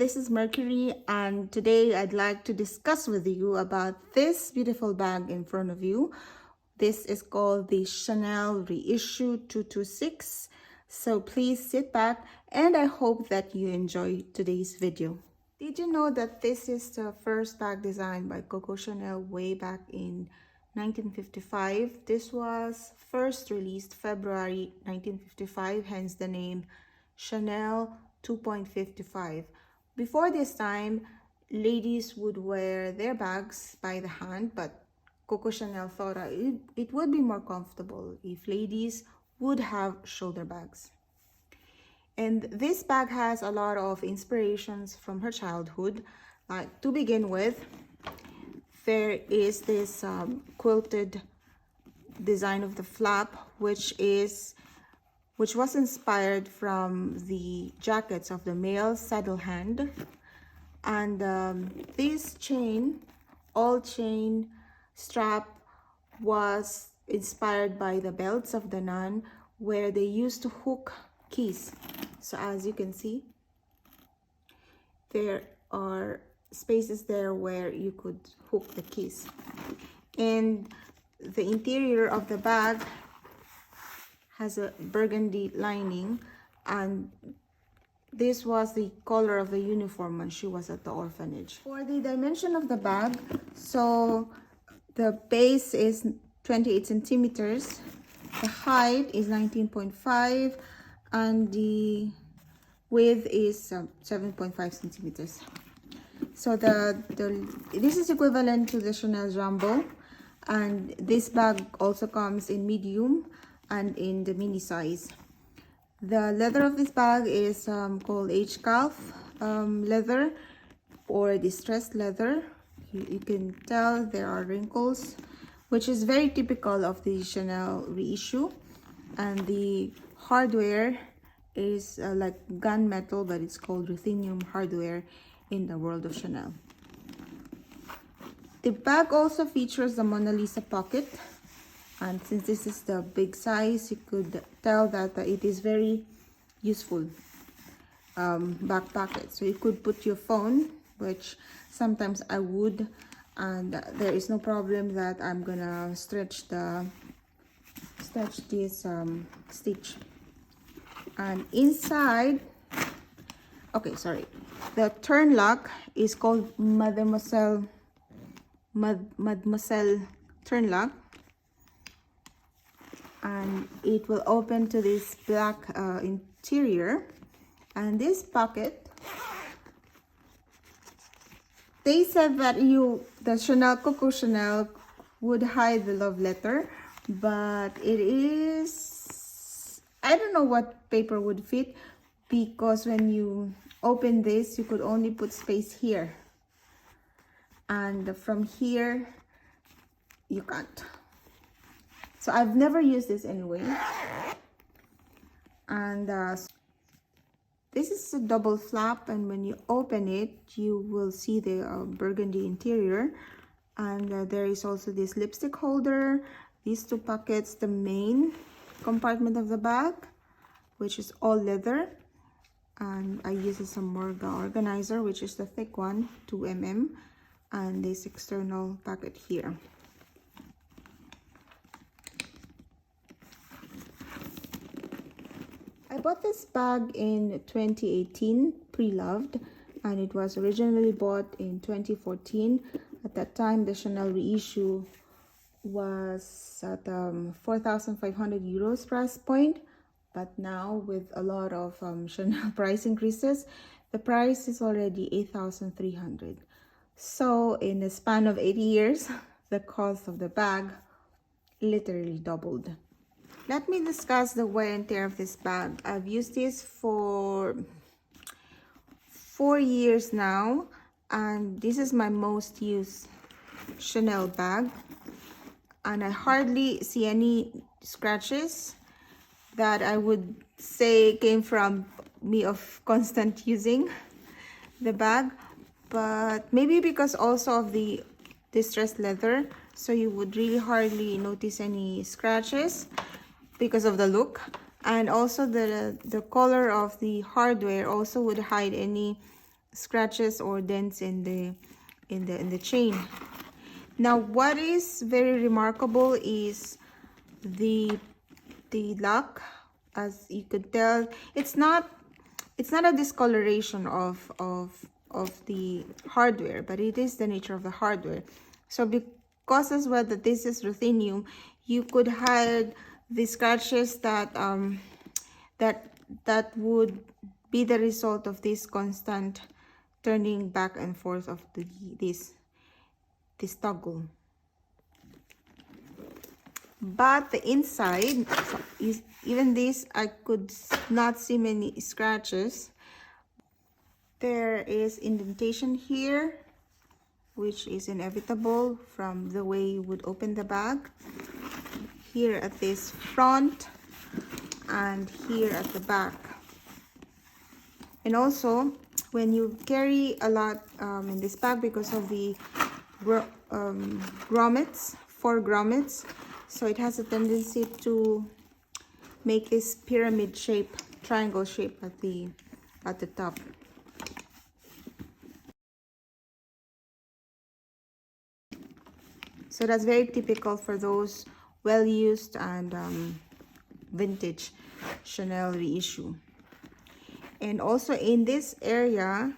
this is Mercury, and today I'd like to discuss with you about this beautiful bag in front of you. This is called the Chanel Reissue 226. So please sit back and I hope that you enjoy today's video. Did you know that this is the first bag designed by Coco Chanel way back in 1955? This was first released February 1955, hence the name Chanel 2.55. Before this time, ladies would wear their bags by the hand, but Coco Chanel thought it would be more comfortable if ladies would have shoulder bags. And this bag has a lot of inspirations from her childhood. Like, to begin with, there is this quilted design of the flap, which was inspired from the jackets of the male saddle hand. And this chain, all chain strap, was inspired by the belts of the nun, where they used to hook keys. So as you can see, there are spaces there where you could hook the keys. And the interior of the bag has a burgundy lining, and this was the color of the uniform when she was at the orphanage. For the dimension of the bag, so the base is 28 centimeters, the height is 19.5, and the width is 7.5 centimeters. So this is equivalent to the Chanel Jumbo, and this bag also comes in medium and in the mini size. The leather of this bag is called H-calf leather or distressed leather. You can tell there are wrinkles, which is very typical of the Chanel reissue. And the hardware is like gunmetal, but it's called ruthenium hardware in the world of Chanel. The bag also features the Mona Lisa pocket, and since this is the big size, you could tell that it is very useful back pocket. So you could put your phone, which sometimes I would, and there is no problem that I'm gonna stretch this stitch. And inside, okay, sorry, the turn lock is called Mademoiselle turn lock, and it will open to this black interior. And this pocket, they said that the Coco Chanel would hide the love letter, but it is, I don't know what paper would fit, because when you open this, you could only put space here, and from here you can't. So I've never used this anyway. And this is a double flap, and when you open it, you will see the burgundy interior. And there is also this lipstick holder, these two pockets, the main compartment of the bag, which is all leather. And I use some Morga organizer, which is the thick one, 2 mm, and this external pocket here. I bought this bag in 2018, pre-loved, and it was originally bought in 2014. At that time, the Chanel reissue was at 4,500 euros price point, but now with a lot of Chanel price increases, the price is already 8,300. So in a span of 80 years, the cost of the bag literally doubled. Let me discuss the wear and tear of this bag. I've used this for 4 years now, and this is my most used Chanel bag, and I hardly see any scratches that I would say came from me of constant using the bag, but maybe because also of the distressed leather, so you would really hardly notice any scratches because of the look. And also the color of the hardware also would hide any scratches or dents in the chain. Now what is very remarkable is the lock. As you could tell, it's not a discoloration of the hardware, but it is the nature of the hardware. So because as well that this is ruthenium, you could hide the scratches that that would be the result of this constant turning back and forth of this toggle. But the inside, so even this, I could not see many scratches. There is indentation here, which is inevitable from the way you would open the bag. Here at this front and here at the back. And also, when you carry a lot in this bag, because of the grommets, 4 grommets, so it has a tendency to make this pyramid shape, triangle shape at the top. So that's very typical for those well-used and vintage Chanel reissue. And also in this area,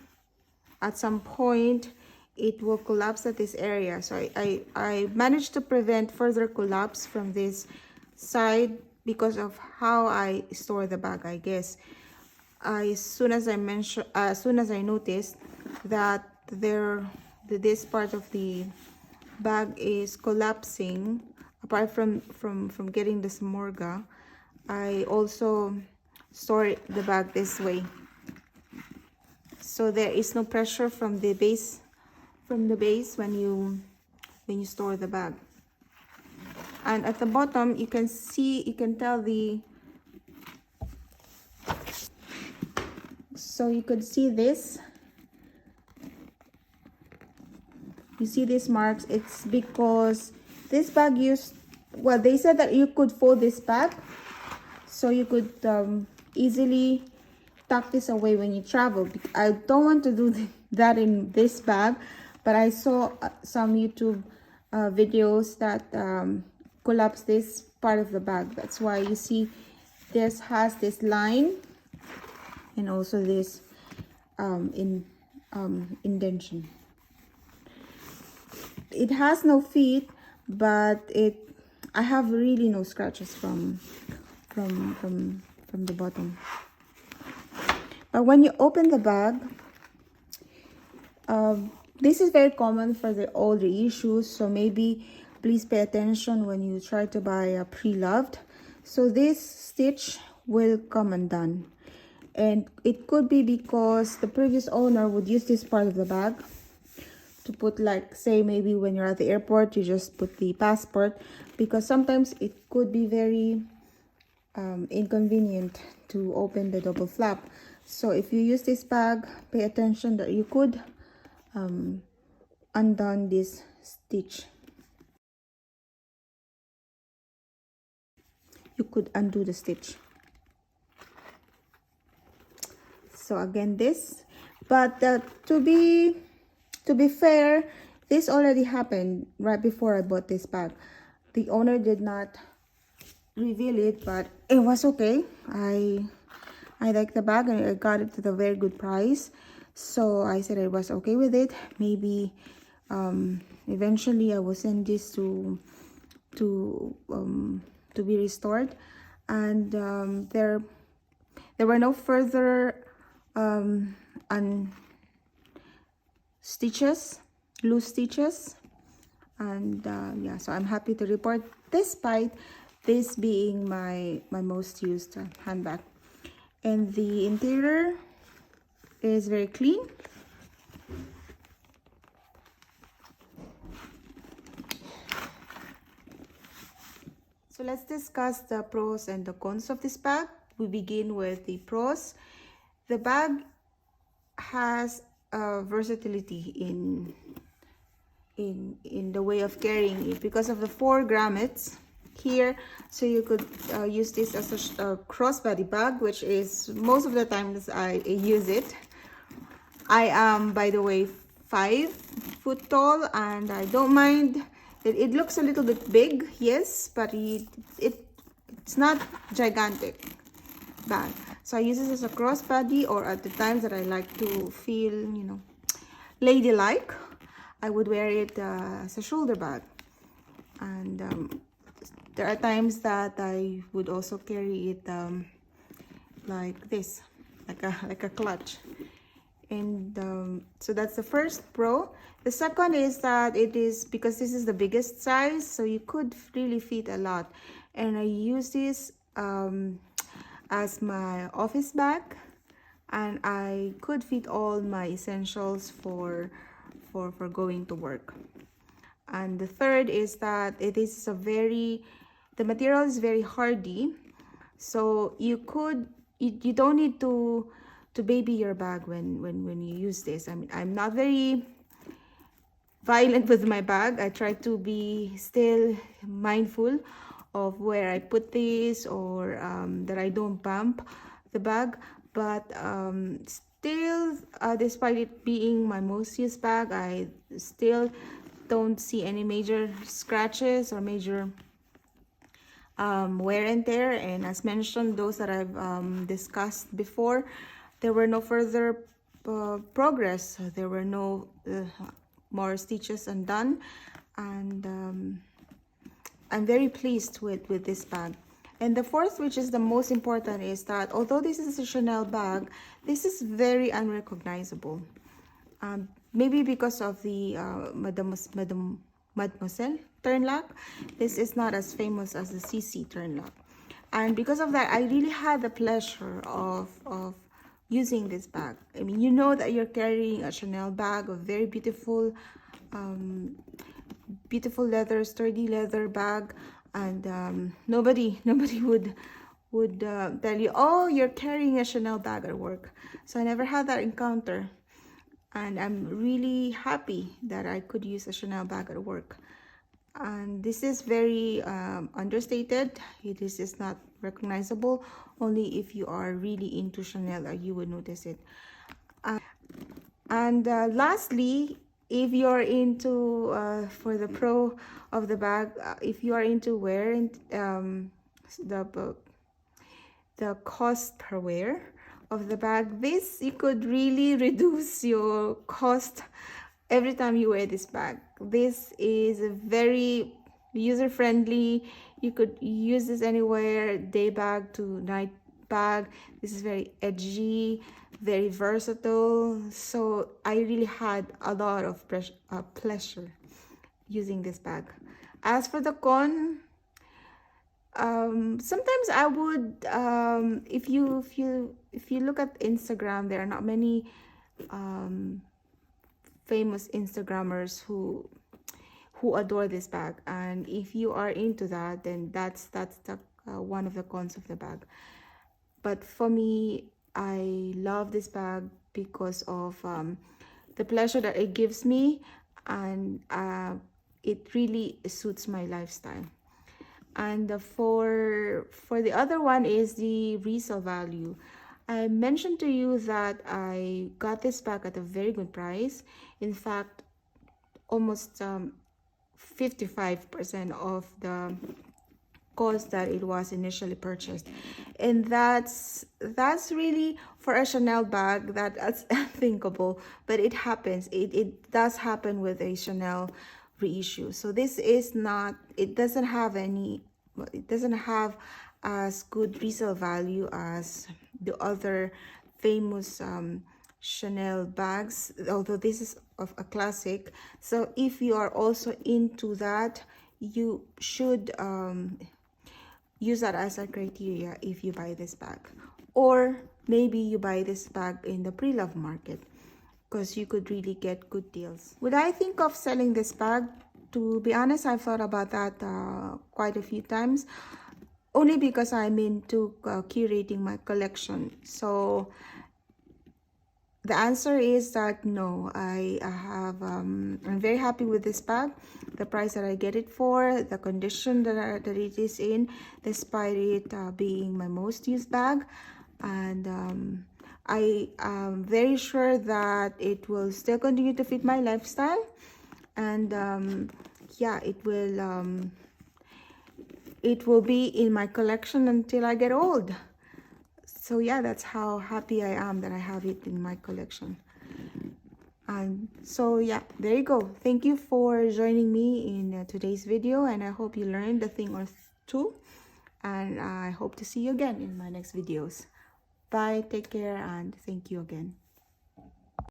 at some point, it will collapse at this area. So I managed to prevent further collapse from this side because of how I store the bag, I guess. As soon as I noticed that this part of the bag is collapsing, apart from getting the smorga, I also store the bag this way, so there is no pressure from the base when you store the bag. And at the bottom, you can tell so you could see this. You see these marks. It's because this bag they said that you could fold this bag, so you could easily tuck this away when you travel. I don't want to do that in this bag, but I saw some YouTube videos that collapse this part of the bag. That's why you see this has this line and also this indentation. It has no feet, but I have really no scratches from the bottom. But when you open the bag, this is very common for the old reissues, so maybe please pay attention when you try to buy a pre-loved. So this stitch will come undone, and it could be because the previous owner would use this part of the bag to put, like, say maybe when you're at the airport, you just put the passport, because sometimes it could be very inconvenient to open the double flap. So if you use this bag, pay attention that you could undone this stitch. You could undo the stitch. So again, this, but to be fair, this already happened right before I bought this bag. The owner did not reveal it, but it was okay. I like the bag and I got it at a very good price, so I said I was okay with it. Maybe eventually I will send this to be restored. And there were no further loose stitches, and yeah, so I'm happy to report, despite this being my most used handbag. And the interior is very clean. So let's discuss the pros and the cons of this bag. We begin with the pros. The bag has versatility in the way of carrying it because of the 4 grommets here. So you could use this as a crossbody bag, which is most of the times I use it. I am, by the way, 5 foot tall, and I don't mind that it looks a little bit big, yes, but it's not gigantic bag. So I use this as a crossbody, or at the times that I like to feel, you know, ladylike, I would wear it as a shoulder bag. And there are times that I would also carry it like this, like a clutch. And so that's the first pro. The second is that it is, because this is the biggest size, so you could really fit a lot. And I use this as my office bag, and I could fit all my essentials for going to work. And the third is that it is the material is very hardy, so you don't need to baby your bag when you use this. I mean, I'm not very violent with my bag. I try to be still mindful of where I put this, or that I don't bump the bag. But still, despite it being my most used bag, I still don't see any major scratches or major wear and tear. And as mentioned, those that I've discussed before, there were no further progress. There were no more stitches undone, and I'm very pleased with this bag. And the fourth, which is the most important, is that although this is a Chanel bag, this is very unrecognizable. Maybe because of the Mademoiselle turn lock, this is not as famous as the CC turn lock. And because of that, I really had the pleasure of using this bag. I mean, you know that you're carrying a Chanel bag, a very beautiful beautiful leather, sturdy leather bag, and nobody would tell you, oh, you're carrying a Chanel bag at work. So I never had that encounter, and I'm really happy that I could use a Chanel bag at work. And this is very understated. It is just not recognizable. Only if you are really into Chanel, you would notice it. And lastly, if you're into for the pro of the bag, if you are into wearing the cost per wear of the bag, this, you could really reduce your cost every time you wear this bag. This is a very user-friendly. You could use this anywhere, day bag to night bag. This is very edgy, very versatile. So I really had a lot of pleasure using this bag. As for the con, sometimes I would, if you look at Instagram, there are not many famous Instagrammers who adore this bag, and if you are into that, then that's the one of the cons of the bag. But for me, I love this bag because of the pleasure that it gives me, and it really suits my lifestyle. And for the other one is the resale value. I mentioned to you that I got this bag at a very good price. In fact, almost 55% of the cost that it was initially purchased. And that's really, for a Chanel bag, that's unthinkable, but it happens. It does happen with a Chanel reissue. So this is not, it doesn't have as good resale value as the other famous Chanel bags, although this is of a classic. So if you are also into that, you should use that as a criteria if you buy this bag. Or maybe you buy this bag in the pre-love market, because you could really get good deals. Would I think of selling this bag? To be honest, I've thought about that quite a few times, only because I'm into curating my collection. So the answer is that no, I'm very happy with this bag, the price that I get it for, the condition that it is in, despite it being my most used bag. And I am very sure that it will still continue to fit my lifestyle, and yeah, it will be in my collection until I get old. So yeah, that's how happy I am that I have it in my collection. And so yeah, there you go. Thank you for joining me in today's video, and I hope you learned a thing or two, and I hope to see you again in my next videos. Bye, take care, and thank you again.